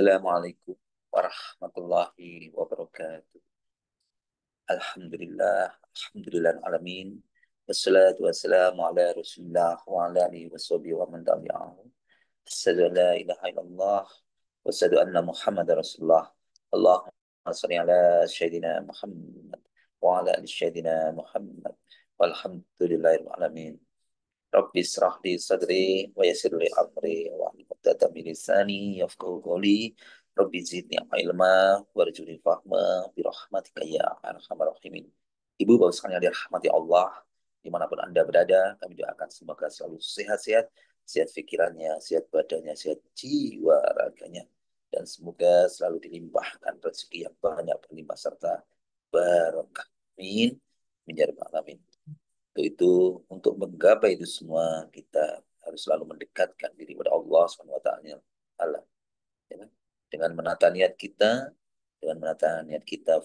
Assalamualaikum warahmatullahi wabarakatuh. Alhamdulillah, alhamdulillah alamin. Wassalatu wassalamu ala Rasulillah wa ala alihi washabihi wa man tabi'ahu. Asyhadu an la ilaha illallah wa asyhadu anna Muhammadar Rasulullah. Allahumma shalli ala sayyidina Muhammad wa ala ali sayyidina Muhammad. Walhamdulillahil alamin. Rabbi israh li sadri wa yassir li amri wa hlul 'uqdatam min lisani yafqahu qawli. Rabbi zidni ilma warzuqni fahma bi rahmatika ya arhamar rahimin. Ibu bapak sekalian yang dirahmati Allah, dimanapun Anda berada, kami doakan semoga selalu sehat-sehat, sehat pikirannya, sehat badannya, sehat jiwa raganya, dan semoga selalu dilimpahkan rezeki yang banyak berlimpah serta barokah. Amin. Min ya rabbal alamin. Untuk menggapai itu semua kita harus selalu mendekatkan diri kepada Allah Subhanahu wa taala. Ya kan? Dengan menata niat kita,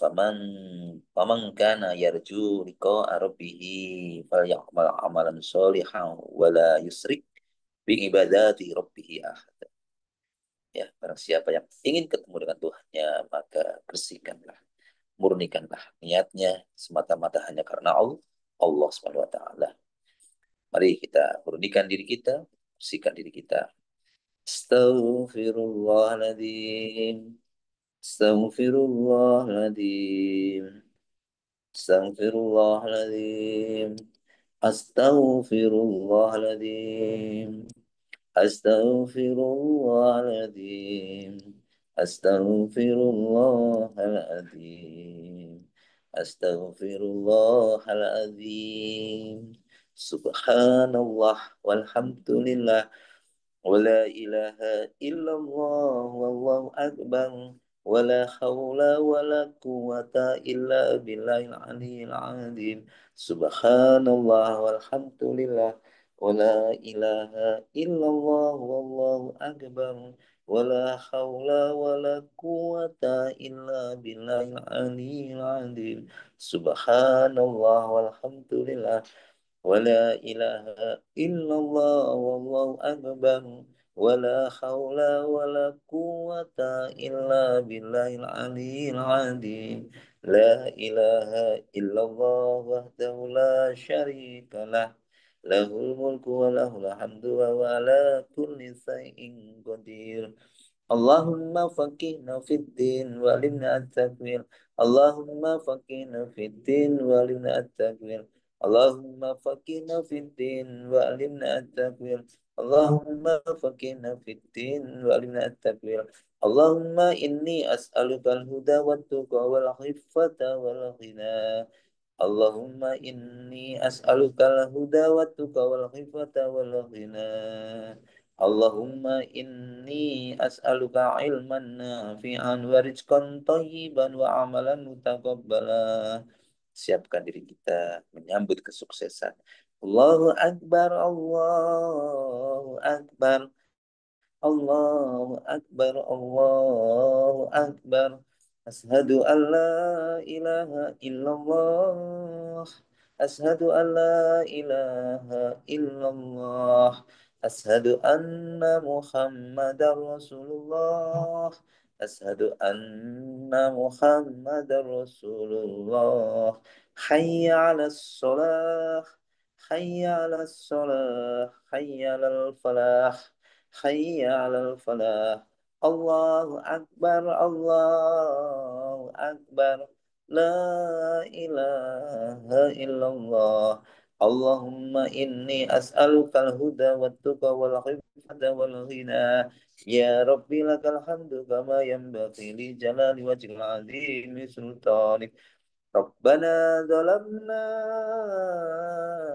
faman kana yarju liqa rabbih falyamal amalan sholihan wala yusrik bi ibadati rabbih ahad. Ya, barang siapa yang ingin ketemu dengan Tuhannya, maka bersihkanlah, murnikanlah niatnya semata-mata hanya karena Allah, Allah Subhanahu wa taala. Mari kita murnikan diri kita, bersihkan diri kita. Astaghfirullahaladzim. Astaghfirullahaladzim. Astaghfirullahaladzim. Astaghfirullahaladzim. Astaghfirullahaladzim. Astaghfirullahaladzim. Astaghfirullahaladzim. Subhanallah walhamdulillah wala ilaha illallah wallahu akbar wala haula wala quwata illa billahil aliyil azim. Subhanallah walhamdulillah wala ilaha illallah wallahu akbar wala haula wala quwata illa billahil aliyil azim. Subhanallah walhamdulillah ولا إله إلا الله والله أكبر ولا حول ولا قوة إلا بالله العلي العظيم. لا إله إلا الله وحده لا شريك له له الملك وله الحمد وهو على كل شيء قدير. Allahumma faqihna fid din walimna at-takwil. Allahumma faqihna fid din walimna at-takwil. Allahumma faqihna fid din walimna at-takwil. Allahumma faqihna fid din walimna at-takwil. Allahumma inni as'aluka al-huda wat-tuqa wal-'iffata wal-ghina. Allahumma inni as'aluka al-huda wat-tuqa wal-'iffata wal-ghina. Allahumma inni as'aluka ilman nafi'an wa rizqan thayyiban wa amalan mutaqabbala. Siapkan diri kita menyambut kesuksesan. Allahu Akbar, Allahu Akbar. Allahu Akbar, Allahu Akbar. Ashadu an la ilaha illallah. Ashadu an la ilaha illallah. Ashadu anna Muhammadar Rasulullah. Ashadu anna Muhammadar Rasulullah. Hayya ala salah. Hayya ala salah. Hayya ala falah. Hayya 'alal falah. Allahu akbar, Allahu akbar. La ilaha illallah. Allahumma inni as'alukal huda wat tuqa wal hifdza wal ghina. Ya Rabbi lakal hamdu kama yanbaghi li jalali wajhil azim sultanik. ربنا ظلمنا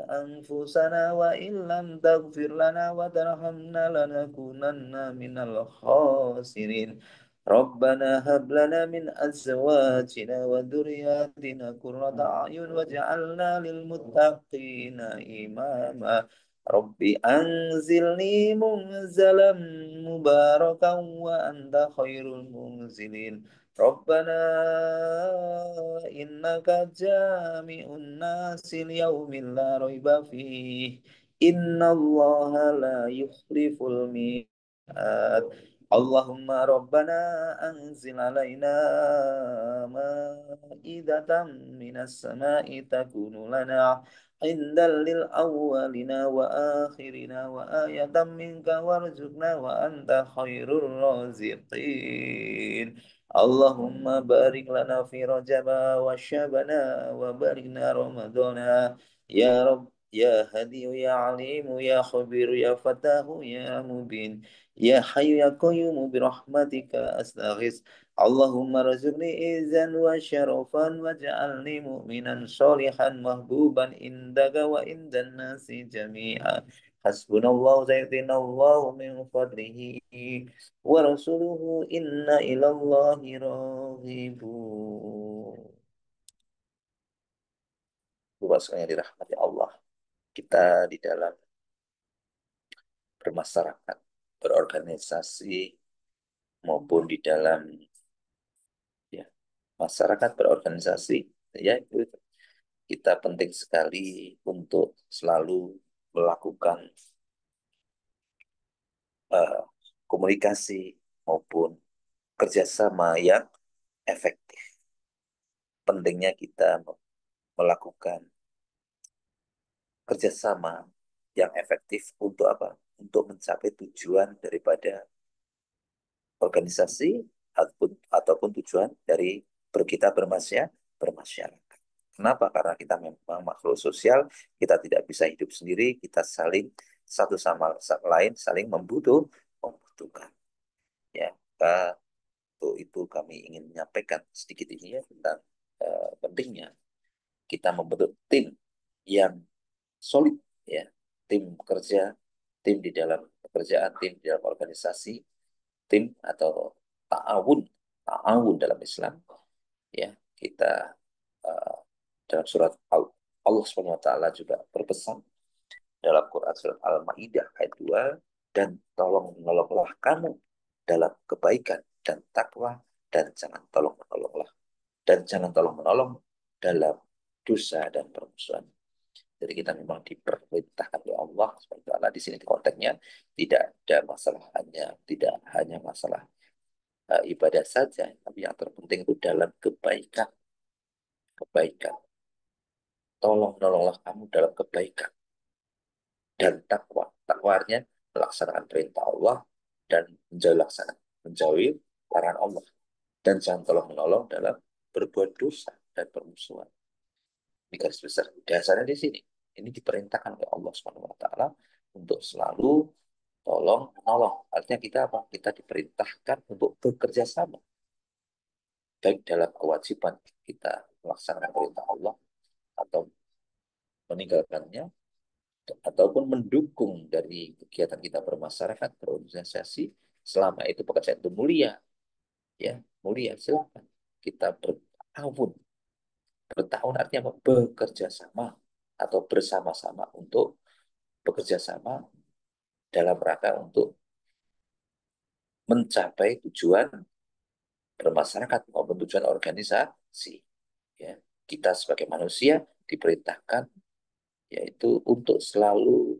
أنفسنا وإن لم تغفر لنا وترحمنا لنكونن من الخاسرين. ربنا هب لنا من أزواجنا وذرياتنا قرة أعين واجعلنا للمتقين إماما. ربي أنزلني منزلا مباركا وأنت خير المنزلين. ربنا إنك جامع الناس ليوم لا ريب فيه إن الله لا يخلف الميعاد. Allahumma Rabbana anzil alaina ma'idatan minas sama'i takunu lana indal lil awwalina wa akhirina wa ayatan minka warzuqna wa anta khairur raziqin. Allahumma barik lana fi rajaba wa syabana wa barikna ramadana ya Rabb ya hadiyu ya alimu ya khabiru ya fatahu ya mubin. Ya Hayyu ya Qayyum bi rahmatika astaghis. Allahumma razuqni izan wa syarafan waj'alni mu'minan sholihan mahbuban indaka wa indan nasi jami'a. Hasbunallahu sayyidinallahu min fadlihi wa rasuluhu inna ilallahi raghibun. Luas sekali dirahmati Allah. Kita di dalam bermasyarakat, berorganisasi maupun di dalam ya masyarakat berorganisasi ya itu kita penting sekali untuk selalu melakukan eh, komunikasi maupun kerjasama yang efektif. Pentingnya kita melakukan kerjasama yang efektif untuk apa? Untuk mencapai tujuan daripada organisasi ataupun tujuan dari kita bermasyarakat. Kenapa? Karena kita memang makhluk sosial, kita tidak bisa hidup sendiri, kita saling satu sama lain saling membutuhkan. Ya, untuk itu kami ingin menyampaikan sedikit ini ya tentang pentingnya kita membentuk tim yang solid, ya, tim kerja, tim di dalam pekerjaan, tim di dalam organisasi, tim atau ta'awun, ta'awun dalam Islam, ya kita uh, dalam surat Allah Subhanahu wa taala juga berpesan dalam Quran surat Al-Maidah ayat 2 dan tolong menolonglah kamu dalam kebaikan dan takwa dan jangan tolong menolong dalam dosa dan permusuhan. Jadi kita memang diperintahkan oleh Allah Subhanahu wa taala di sini di konteksnya tidak ada masalah tidak hanya masalah ibadah saja, tapi yang terpenting itu dalam kebaikan. Kebaikan. Tolong nolonglah kamu dalam kebaikan dan takwa. Takwanya melaksanakan perintah Allah dan menjauhi larangan Allah. Dan jangan tolong menolong dalam berbuat dosa dan permusuhan. Ini garis besar. Dasarnya di sini. Ini diperintahkan oleh Allah Subhanahu wa taala untuk selalu tolong menolong. Artinya kita apa? Kita diperintahkan untuk bekerja sama baik dalam kewajiban kita melaksanakan perintah Allah atau meninggalkannya ataupun mendukung dari kegiatan kita bermasyarakat berorganisasi selama itu pekerjaan itu mulia, ya mulia, silakan kita bertahun artinya apa? Bekerja sama atau bersama-sama untuk bekerja sama dalam rangka untuk mencapai tujuan bermasyarakat maupun tujuan organisasi, ya kita sebagai manusia diperintahkan yaitu untuk selalu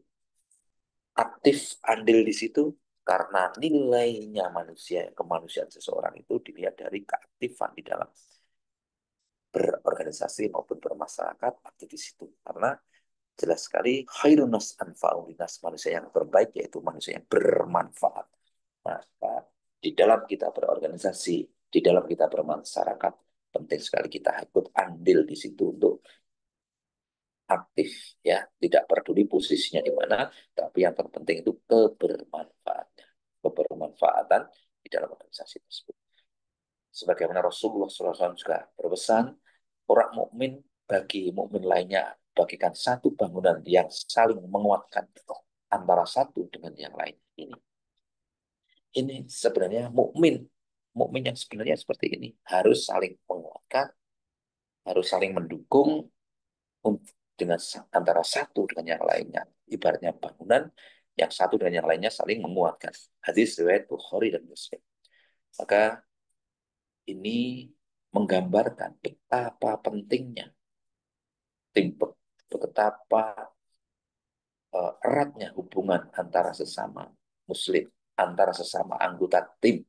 aktif andil di situ karena nilainya manusia, kemanusiaan seseorang itu dilihat dari keaktifan di dalam berorganisasi maupun bermasyarakat aktif di situ. Karena jelas sekali khairun nas anfa'u linnas, manusia yang terbaik yaitu manusia yang bermanfaat. Maka di dalam kita berorganisasi, di dalam kita bermasyarakat, penting sekali kita ikut andil di situ untuk aktif, ya tidak peduli posisinya di mana, tapi yang terpenting itu kebermanfaatan di dalam organisasi tersebut. Sebagaimana Rasulullah SAW juga berpesan, orang mukmin bagi mukmin lainnya bagikan satu bangunan yang saling menguatkan antara satu dengan yang lain. Ini sebenarnya mukmin yang sebenarnya seperti ini harus saling menguatkan, harus saling mendukung dengan antara satu dengan yang lainnya. Ibaratnya bangunan yang satu dan yang lainnya saling menguatkan. Hadis riwayat Bukhari dan Muslim. Maka ini menggambarkan betapa pentingnya tim, betapa eratnya hubungan antara sesama Muslim. antara sesama anggota tim,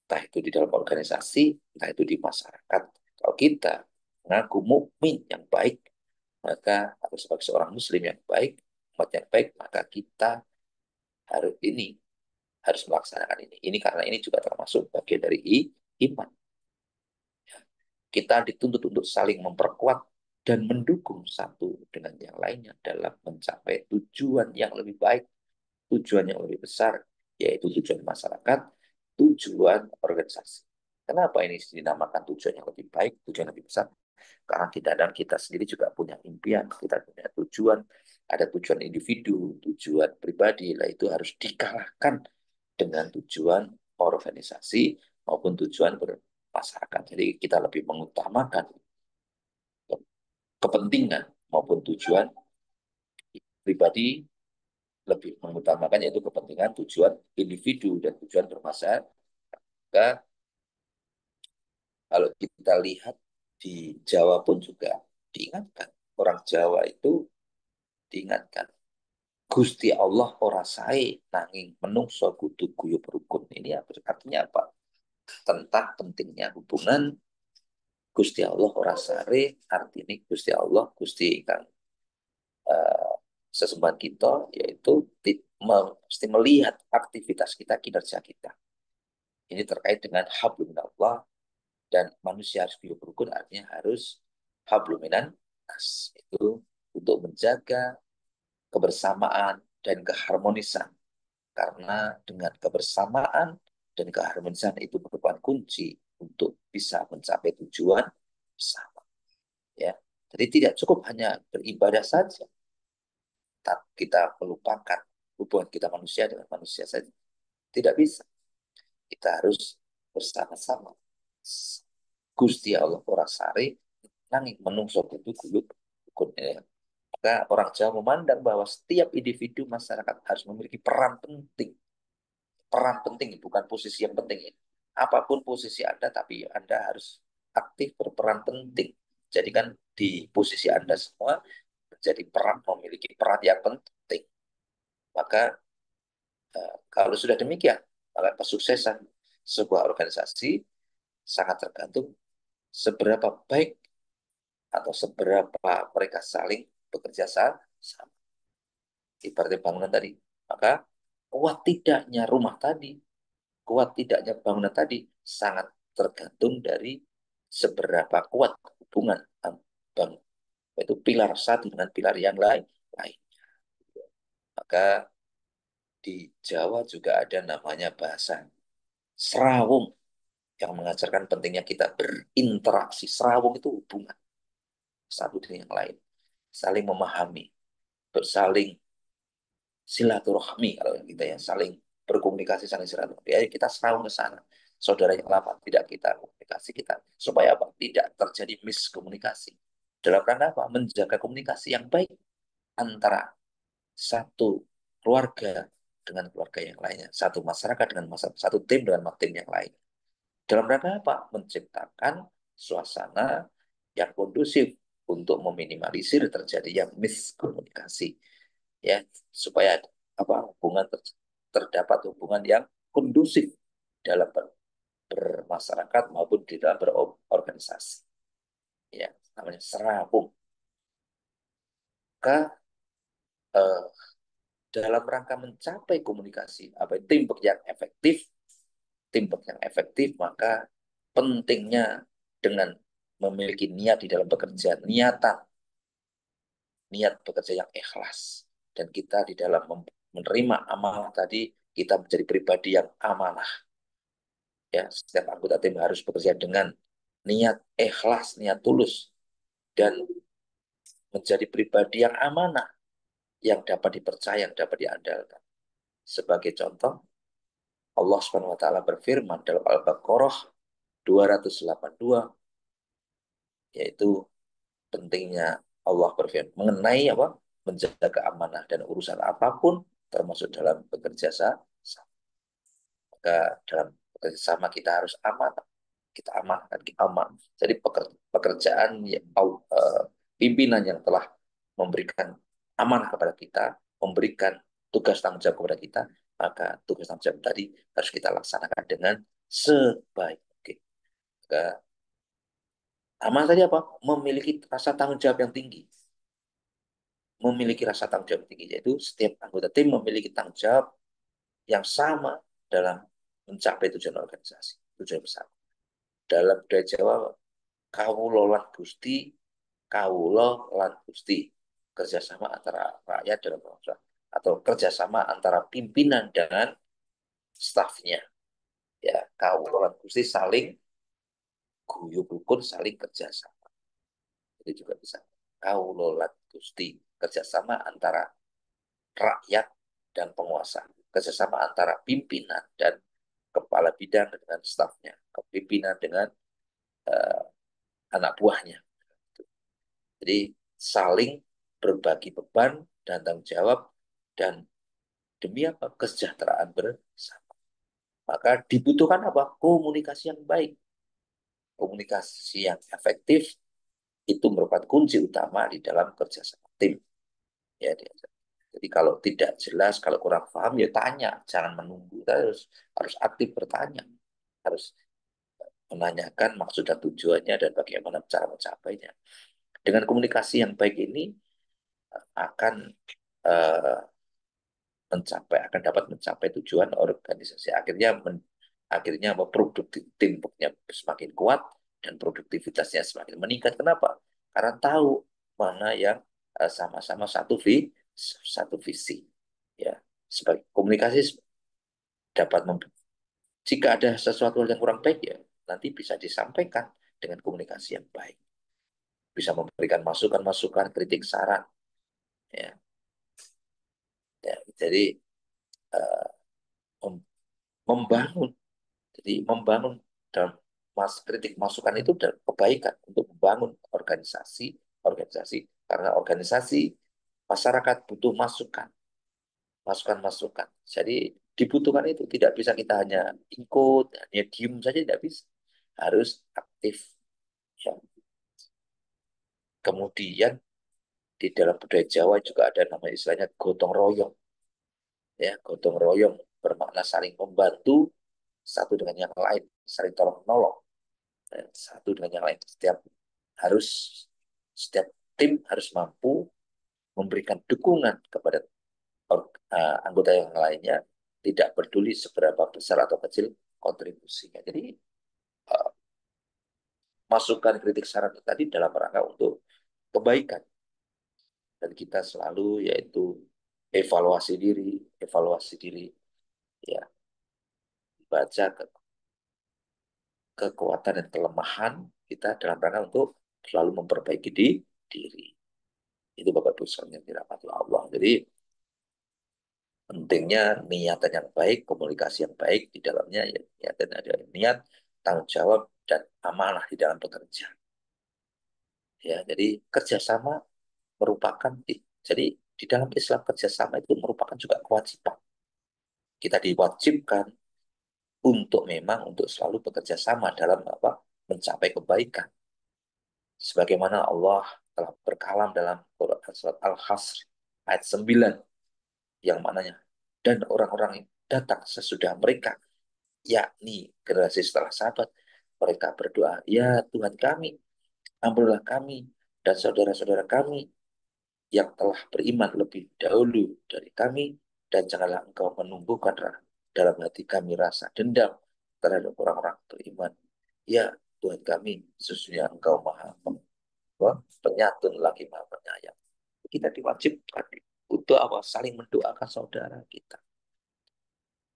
entah itu di dalam organisasi, entah itu di masyarakat. Kalau kita mengaku mukmin yang baik, maka atau sebagai seorang muslim yang baik, umat yang baik, maka kita harus melaksanakan ini. Ini karena ini juga termasuk bagian dari iman. Kita dituntut untuk saling memperkuat dan mendukung satu dengan yang lainnya dalam mencapai tujuan yang lebih baik, tujuan yang lebih besar, yaitu tujuan masyarakat, tujuan organisasi. Kenapa ini dinamakan tujuan yang lebih baik, tujuan yang lebih besar? Karena kita dan kita sendiri juga punya impian, kita punya tujuan, ada tujuan individu, tujuan pribadi, lah itu harus dikalahkan dengan tujuan organisasi maupun tujuan bermasyarakat. Jadi kita lebih mengutamakan kepentingan maupun tujuan pribadi, lebih mengutamakan yaitu kepentingan tujuan individu dan tujuan bermasyarakat. Kalau kita lihat di Jawa pun juga diingatkan, orang Jawa itu diingatkan, Gusti Allah ora sae nanging menungso kudu guyub rukun. Ini artinya apa? Tentang pentingnya hubungan Gusti Allah ora sare, artinya Gusti Allah Gusti kang uh, sesembahan kita, yaitu mesti melihat aktivitas kita, kinerja kita. Ini terkait dengan hablum minallah, dan manusia harus hidup rukun, artinya harus hablum minan nas, itu untuk menjaga kebersamaan dan keharmonisan, karena dengan kebersamaan dan keharmonisan itu merupakan kunci untuk bisa mencapai tujuan bersama, ya. Jadi tidak cukup hanya beribadah saja, kita melupakan hubungan kita manusia dengan manusia saja, tidak bisa. Kita harus bersama-sama. Gusti Allah ora sare nanging menungso kudu guyub rukun, ya. Maka orang Jawa memandang bahwa setiap individu masyarakat harus memiliki peran penting, bukan posisi yang penting, ya. Apapun posisi Anda, tapi Anda harus aktif berperan penting. Jadi kan di posisi Anda semua menjadi peran, memiliki peran yang penting. Maka kalau sudah demikian, maka kesuksesan sebuah organisasi sangat tergantung seberapa baik atau seberapa mereka saling bekerja sama. Ibaratnya bangunan tadi, maka kuat tidaknya rumah tadi, kuat tidaknya bangunan tadi sangat tergantung dari seberapa kuat hubungan bang, itu pilar satu dengan pilar yang lain. Maka di Jawa juga ada namanya bahasa serawung yang mengajarkan pentingnya kita berinteraksi. Serawung itu hubungan satu dengan yang lain, saling memahami, bersaling silaturahmi, kalau kita ya saling berkomunikasi, saling silaturahmi. Ya, kita serawung ke sana. Saudara yang lama tidak kita komunikasi kita, supaya apa? Tidak terjadi miskomunikasi. Dalam rangka apa? Menjaga komunikasi yang baik antara satu keluarga dengan keluarga yang lainnya, satu masyarakat dengan masyarakat, satu tim dengan tim yang lain. Dalam rangka apa? Menciptakan suasana yang kondusif untuk meminimalisir terjadinya miskomunikasi, ya, supaya apa, terdapat hubungan yang kondusif dalam bermasyarakat maupun di dalam berorganisasi, ya, namanya serabung. Maka eh, dalam rangka mencapai komunikasi apa teamwork yang efektif, maka pentingnya dengan memiliki niat di dalam bekerja, niat bekerja yang ikhlas, dan kita di dalam menerima amanah tadi, kita menjadi pribadi yang amanah, ya. Setiap anggota tim harus bekerja dengan niat ikhlas, niat tulus, dan menjadi pribadi yang amanah, yang dapat dipercaya, yang dapat diandalkan. Sebagai contoh, Allah Subhanahu wa taala berfirman dalam Al-Baqarah 282, yaitu pentingnya Allah berfirman mengenai apa? Menjaga amanah dan urusan apapun, termasuk dalam bekerja sama. Maka dalam bekerja sama kita harus amanah. Kita amanahkan, kita aman. Jadi pekerjaan yang pimpinan yang telah memberikan amanah kepada kita, memberikan tugas tanggung jawab kepada kita, maka tugas tanggung jawab tadi harus kita laksanakan dengan sebaik mungkin. Maka amal tadi apa? Memiliki rasa tanggung jawab yang tinggi. Memiliki rasa tanggung jawab tinggi, yaitu setiap anggota tim memiliki tanggung jawab yang sama dalam mencapai tujuan organisasi, tujuan besar. Dalam budaya Jawa, kawulo lan gusti, kawulo lan gusti, kerjasama antara rakyat dalam bangsa, atau kerjasama antara pimpinan dengan stafnya. Ya, kawulo lan gusti saling guyub rukun, saling kerjasama. Itu juga bisa. Kawulo lan gusti, kerjasama antara rakyat dan penguasa, kerjasama antara pimpinan dan kepala bidang dengan stafnya, kepimpinan dengan uh, anak buahnya. Jadi saling berbagi beban dan tanggung jawab dan demi apa? Kesejahteraan bersama. Maka dibutuhkan apa? Komunikasi yang baik. Komunikasi yang efektif itu merupakan kunci utama di dalam kerjasama tim. Ya, jadi kalau tidak jelas, kalau kurang paham, ya tanya, jangan menunggu. Kita harus aktif bertanya, harus menanyakan maksud dan tujuannya dan bagaimana cara mencapainya. Dengan komunikasi yang baik ini akan uh, akan dapat mencapai tujuan organisasi. Akhirnya produktif timnya semakin kuat dan produktivitasnya semakin meningkat. Kenapa? Karena tahu mana yang sama-sama satu visi. Ya, sebagai komunikasi dapat jika ada sesuatu yang kurang baik, ya nanti bisa disampaikan dengan komunikasi yang baik. Bisa memberikan masukan-masukan, kritik, saran. Ya, ya. Jadi uh, membangun, membangun dalam kritik masukan itu dalam kebaikan untuk membangun organisasi karena organisasi masyarakat butuh masukan. Jadi dibutuhkan itu, tidak bisa kita hanya ikut, hanya diem saja, tidak bisa, harus aktif. Ya. Kemudian di dalam budaya Jawa juga ada nama istilahnya gotong royong. Ya, gotong royong bermakna saling membantu satu dengan yang lain, saling tolong menolong satu dengan yang lain. Harus setiap tim harus mampu memberikan dukungan kepada anggota yang lainnya, tidak peduli seberapa besar atau kecil kontribusinya. Jadi uh, masukan, kritik, saran tadi dalam rangka untuk kebaikan, dan kita selalu yaitu evaluasi diri, ya, baca kekuatan dan kelemahan kita dalam rangka untuk selalu memperbaiki diri. Itu Bapak Ibu yang dirahmati Allah. Jadi pentingnya niatan yang baik, komunikasi yang baik di dalamnya, ya, niatan ada niat, tanggung jawab dan amanah di dalam bekerja. Ya, jadi kerjasama merupakan, jadi di dalam Islam kerjasama itu merupakan juga kewajiban. Kita diwajibkan untuk selalu bekerja sama dalam apa? Mencapai kebaikan. Sebagaimana Allah telah berkalam dalam Quran surat Al-Hasr ayat 9 yang maknanya, dan orang-orang yang datang sesudah mereka, yakni generasi setelah sahabat, mereka berdoa, ya Tuhan kami, ampunilah kami dan saudara-saudara kami yang telah beriman lebih dahulu dari kami, dan janganlah engkau menumbuhkan dalam hati kami rasa dendam terhadap orang-orang beriman. Ya Tuhan kami, sesungguhnya engkau maha penyantun lagi maha penyayang. Kita diwajibkan untuk apa? Saling mendoakan saudara kita.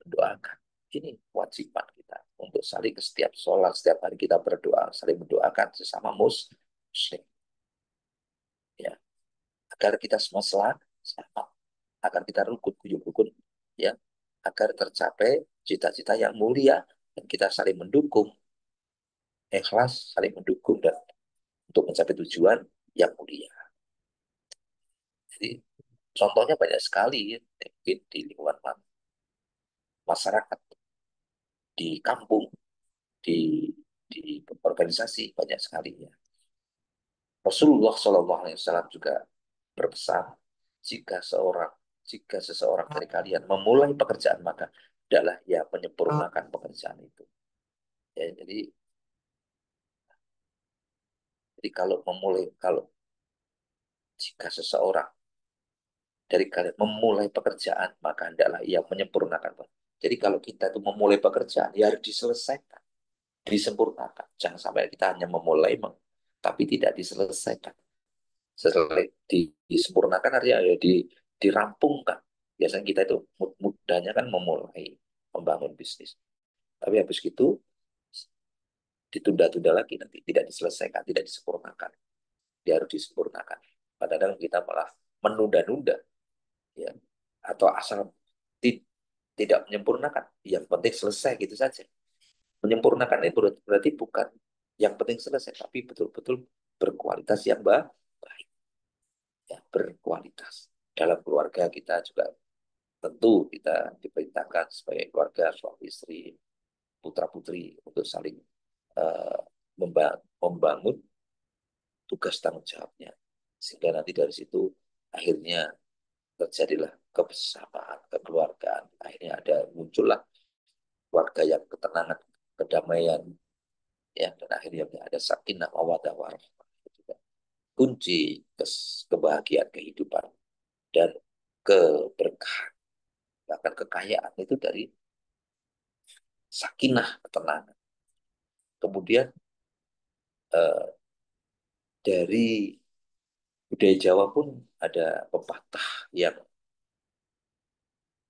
Mendoakan. Ini kewajiban kita untuk saling setiap sholat, setiap hari kita berdoa, saling mendoakan sesama muslim. Ya, agar kita semua selamat, agar kita rukun, ya, agar tercapai cita-cita yang mulia, dan kita saling mendukung, ikhlas, saling mendukung dan untuk mencapai tujuan yang mulia. Jadi contohnya banyak sekali ya, mungkin di lingkungan masyarakat, di kampung, di organisasi banyak sekali ya. Rasulullah SAW juga berpesan, jika jika seseorang dari kalian memulai pekerjaan maka adalah ia menyempurnakan pekerjaan itu. Ya, jadi kalau jika seseorang dari kalian memulai pekerjaan maka hendaklah ia menyempurnakan. Jadi kalau kita itu memulai pekerjaan ya harus diselesaikan, disempurnakan. Jangan sampai kita hanya memulai tapi tidak diselesaikan. Setelah disempurnakan artinya ya dirampungkan. Biasanya kita itu mudahnya kan memulai membangun bisnis. Tapi habis itu ditunda-tunda lagi nanti tidak diselesaikan, tidak disempurnakan. Dia harus disempurnakan. Padahal kita malah menunda-nunda, ya, atau asal tidak menyempurnakan. Yang penting selesai gitu saja. Menyempurnakan itu berarti bukan yang penting selesai, tapi betul-betul berkualitas yang baik, ya, berkualitas. Dalam keluarga kita juga tentu kita diperintahkan sebagai keluarga suami istri, putra putri untuk saling uh, membangun tugas tanggung jawabnya, sehingga nanti dari situ akhirnya terjadilah kebersamaan, kekeluargaan, akhirnya muncullah keluarga yang ketenangan, kedamaian, ya, dan akhirnya ada sakinah mawaddah warahmah. Kunci kebahagiaan kehidupan dan keberkahan, bahkan kekayaan itu dari sakinah, ketenangan. Kemudian eh, dari budaya Jawa pun ada pepatah yang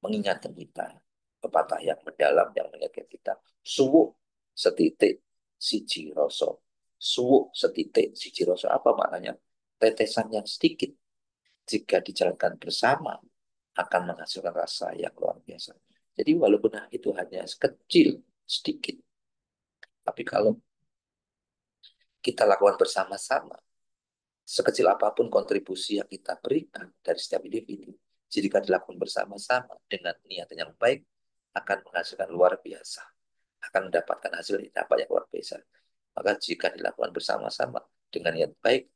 mengingatkan kita, pepatah yang mendalam yang mengingatkan kita, suwuk setitik siji rasa. Suwuk setitik siji rasa apa maknanya? Tetesan yang sedikit jika dijalankan bersama akan menghasilkan rasa yang luar biasa. Jadi walaupun itu hanya sekecil, sedikit, tapi kalau kita lakukan bersama-sama, sekecil apapun kontribusi yang kita berikan dari setiap individu, jika dilakukan bersama-sama dengan niat yang baik, akan menghasilkan luar biasa, akan mendapatkan hasil yang luar biasa. Maka jika dilakukan bersama-sama dengan niat baik,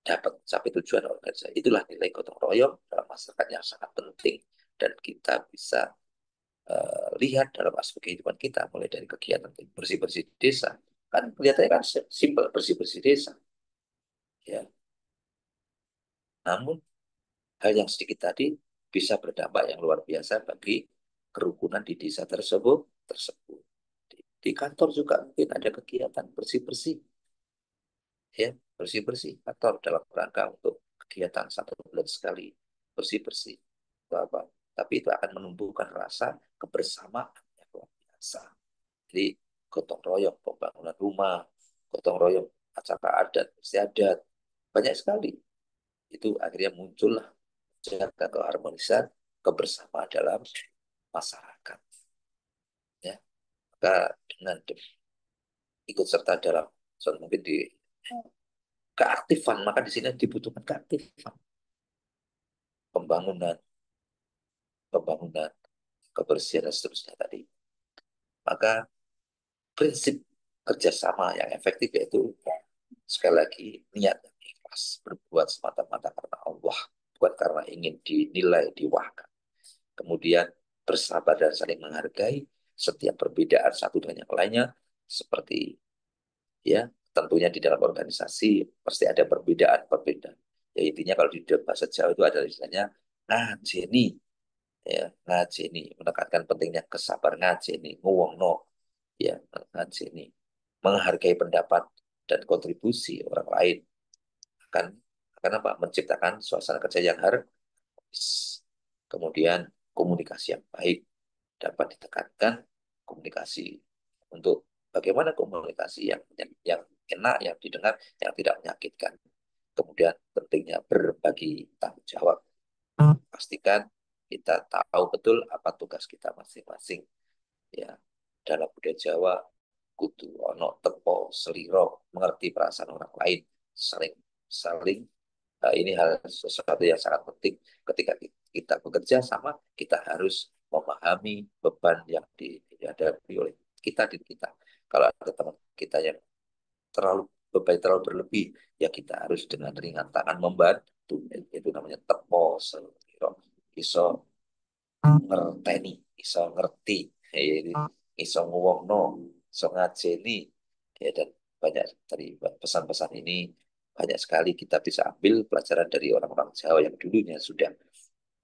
dapat sampai tujuan organisasi. Itulah nilai gotong royong dalam masyarakat yang sangat penting dan kita bisa lihat dalam aspek kehidupan kita, mulai dari kegiatan bersih-bersih desa. Kan kelihatannya kan simpel bersih-bersih desa, ya. Namun hal yang sedikit tadi bisa berdampak yang luar biasa bagi kerukunan di desa tersebut. Di kantor juga mungkin ada kegiatan bersih-bersih, ya, bersih-bersih kantor dalam rangka untuk kegiatan 1 bulan sekali bersih-bersih atau apa. Tapi itu akan menumbuhkan rasa kebersamaan yang luar biasa. Jadi gotong royong pembangunan rumah, gotong royong acara adat, istiadat, banyak sekali. Itu akhirnya muncullah jaga keharmonisan, kebersamaan dalam masyarakat. Ya, maka dengan ikut serta dalam mungkin di keaktifan, maka di sini dibutuhkan keaktifan, pembangunan, pembangunan, kebersihan dan seterusnya tadi. Maka prinsip kerjasama yang efektif yaitu sekali lagi niat yang ikhlas, berbuat semata-mata karena Allah, bukan karena ingin dinilai, diwakil. Kemudian bersabar dan saling menghargai setiap perbedaan satu dengan yang lainnya, seperti, ya, tentunya di dalam organisasi pasti ada perbedaan-perbedaan. Ya intinya kalau di dalam bahasa Jawa itu ada istilahnya ngajeni, ya, ngajeni, menekankan pentingnya kesabar ngajeni, nguwongno, ya, ngajeni, menghargai pendapat dan kontribusi orang lain akan apa? Menciptakan suasana kerja yang harmonis. Kemudian komunikasi yang baik dapat ditekankan, komunikasi untuk bagaimana komunikasi yang enak, yang didengar, yang tidak menyakitkan. Kemudian pentingnya berbagi tanggung jawab. Pastikan kita tahu betul apa tugas kita masing-masing. Ya, dalam budaya Jawa kudu ono tepo seliro, mengerti perasaan orang lain, saling saling ini hal sesuatu yang sangat penting ketika kita bekerja sama, kita harus memahami beban yang dihadapi oleh kita di kita. Kalau ada teman kita yang beban terlalu berlebih, ya kita harus dengan ringan tangan membantu. Itu namanya tepo seliro. iso ngerteni, iso ngerti, ya, iso ngewongno, iso ngajeni, ya, dan banyak dari pesan-pesan ini banyak sekali kita bisa ambil pelajaran dari orang-orang Jawa yang dulunya sudah,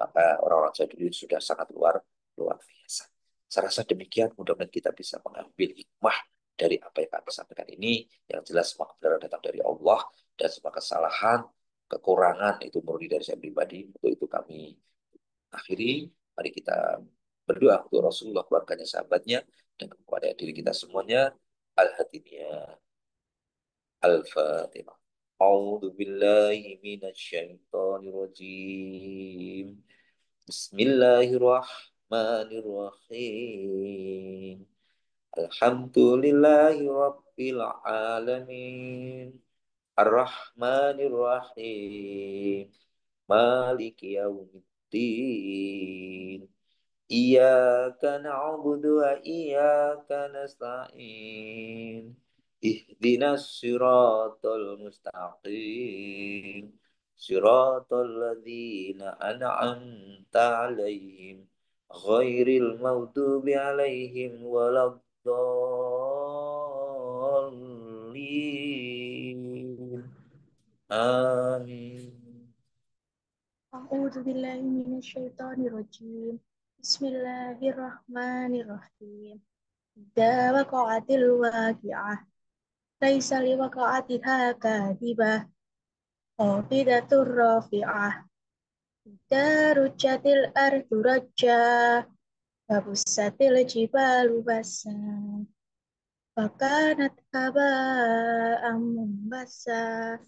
maka orang-orang Jawa dulu sudah sangat luar luar biasa. Saya rasa demikian, mudah-mudahan kita bisa mengambil hikmah dari apa yang kami sampaikan ini. Yang jelas semua kebenaran datang dari Allah, dan semua kesalahan, kekurangan itu murni dari saya pribadi. Untuk itu kami akhiri, mari kita berdoa untuk Rasulullah, keluarganya, sahabatnya, dan kepada diri kita semuanya. Al-Hatimiyah. Al-Fatihah. A'udzu billahi minasyaitonir rajim. Bismillahirrahmanirrahim. Alhamdulillahi rabbil alamin. Ar-Rahmanir-Rahim. Maliki yaumiddin. Iyyaka na'budu wa iyyaka nasta'in. Ihdinas siratal mustaqim. Siratal ladzina an'amta 'alaihim ghairil maghdubi 'alaihim waladdallin. Amin. A'udzu billahi minasyaitonir rajim. Bismillahirrahmanirrahim. Idza waqa'atil waqi'ah, laisa liwaqa'atiha kadhibah, khafidatur rafi'ah. Idza rujjatil ardu rajja, wa bussatil jibalu bassa, wa kanat haba'an munbassa,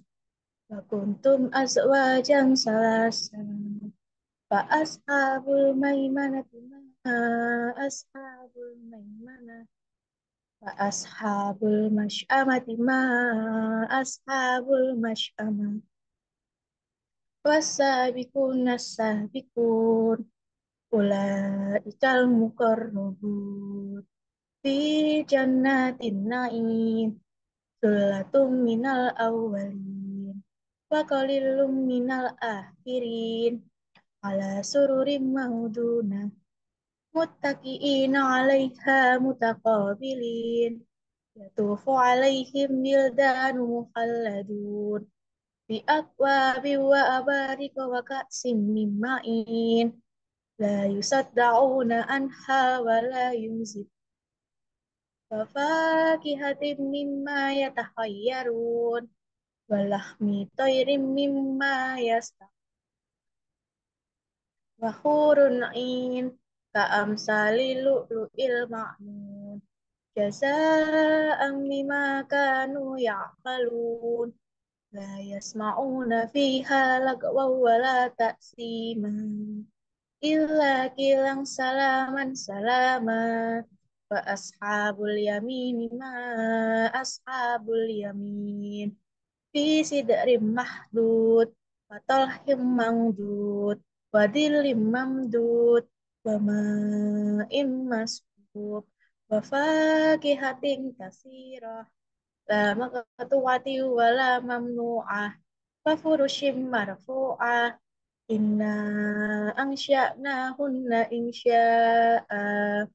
wa kuntum azwajan salasa. Fa ashabul maimanati ma ashabul maimanah. Fa ashabul masy'amati ma ashabul masy'amah. Wasabiqun nasabiqun. Ulaikal muqarrabun. Fi jannatin na'im. Sulatum minal awwalin. Wa qalilum minal akhirin. Ala sururim maudunah. Muttaqiina 'alaiha mutaqabilin. Yatufu 'alaihim wildanun mukhalladun. Bi akwabin wa abarika wa ka'sim min ma'in. La yusaddauna anha wa la yunzif. Wa fakihatin mimma yatakhayyarun. Wa lahmi tayrin mimma yastaqim. Wa hurun 'in ka'amsali lu'lu'il ma'nun. Jaza'an bima kanu ya'malun. La yasma'una fiha lagwaw wa la ta'sima. Illa kilang salaman salama. Wa ashabul yamini ma ashabul yamin. Fi sidrim mahdud. Wa talhim mangdud. Wa dilim mamdud. Wa ma'im masbub. Wa fakihatin kasirah. La maqtu'ati wa la mamnu'ah. Wa furushim marfu'ah. Inna ansya'nahunna insya'a.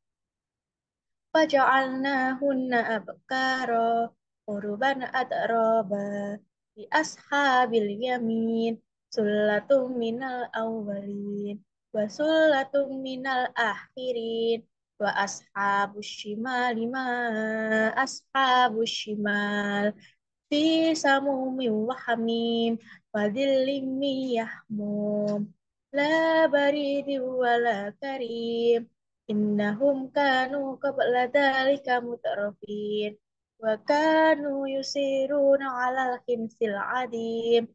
Faja'alnahunna abkara. Urban atraba. Di ashabil yamin. Sullatum minal awwalin. Wa sullatum minal akhirin. Wa ashabus shimali ma ashabus shimal. Fi samumin wa hamim. Wa dhillim min yahmum. La baridin wa la karim. Innahum kanu qabla dhalika mutrafin. Wa kanu yusiruna alal khinsil adim.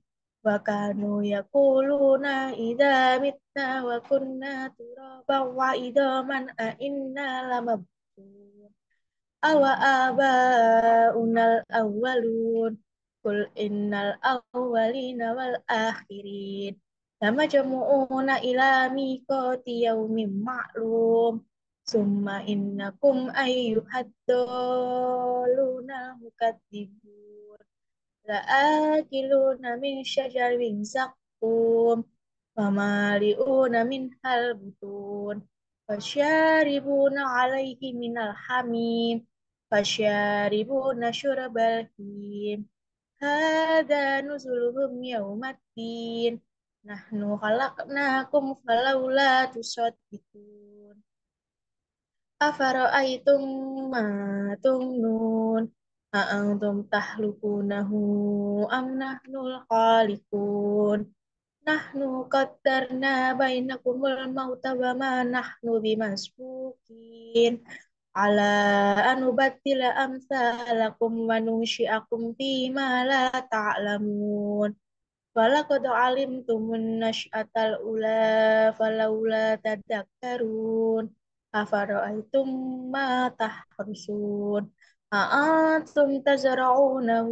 Wa kanu yakuluna idza mitna wa kunna turaban wa idaman a inna lamabtun. Awa aba'unal awwalun. Kul innal awwalina wal akhirin. Lama jamu'una ila miqati yaumin ma'lum. Summa innakum ayyuhad doluna mukadzibun. La'akiluna min syajarin zaqqum. فمالئون منها البطون فشاربون عليه من الحميم فشاربون شرب الهيم هذا نزلهم يوم الدين نحن خلقناكم فلولا تصدقون أفرأيتم ما تمنون أأنتم تخلقونه أم نحن الخالقون نحن قدرنا بينكم الموت وما نحن بمسبوقين على أن نبدل أمثالكم وننشئكم فيما لا تعلمون ولقد علمتم النشأة الأولى فلولا تذكرون أفرأيتم ما تحرسون أأنتم تزرعونه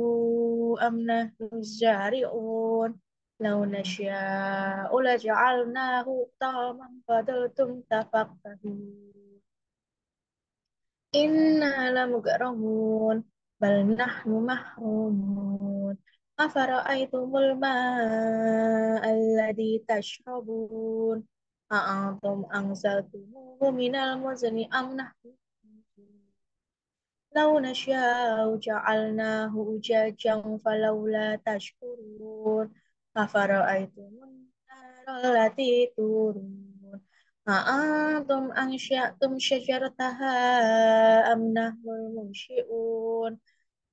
أم نحن الزارعون لو نشاء لجعلناه طعاما فظلتم تفكهون إنا لمغرمون بل نحن محرومون أفرأيتم الماء الذي تشربون أأنتم أنزلتموه من المزن أم نحن المنزلون لو نشاء جعلناه أجاجا فلولا تشكرون أفرأيتم النار التي تورون أأنتم أنشأتم شجرتها أم نحن المنشئون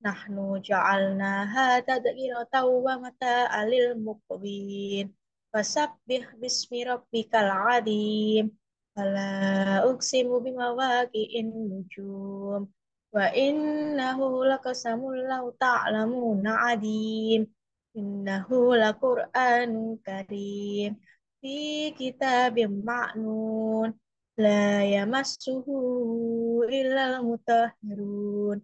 نحن جعلناها تذكرة ومتاعا للمقوين فسبح باسم ربك العظيم فلا أقسم بمواقع النجوم وإنه لقسم لو تعلمون عظيم إنه لقرآن كريم في كتاب معنون لا يمسه إلا المطهرون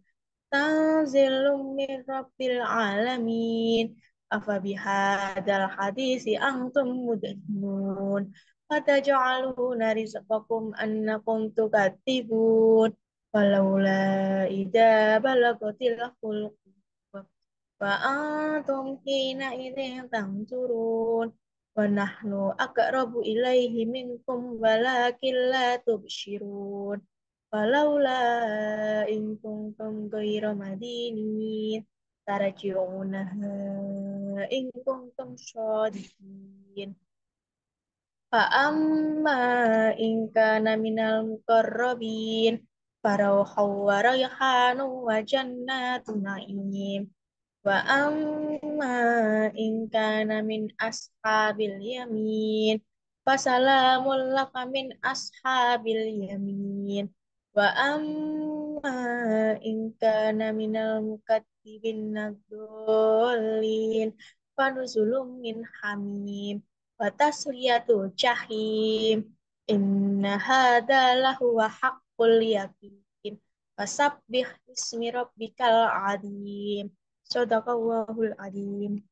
تنزيل من رب العالمين أفبهذا الحديث أنتم مدهنون فتجعلون رزقكم أنكم تكذبون ولولا إذا بلغت الحلقوم وأنتم حينئذ تنظرون ونحن أقرب إليه منكم ولكن لا تبصرون فلولا إن كنتم غير مدينين ترجعونها إن كنتم صادقين فأما إن كان من المقربين فروح وريحان وجنات نعيم وأما إن كان من أصحاب اليمين فسلام لك من أصحاب اليمين وأما إن كان من المكذبين الضالين فنزل من حميم وتصلية جحيم إن هذا لهو حق اليقين فسبح باسم ربك العظيم صدق الله العظيم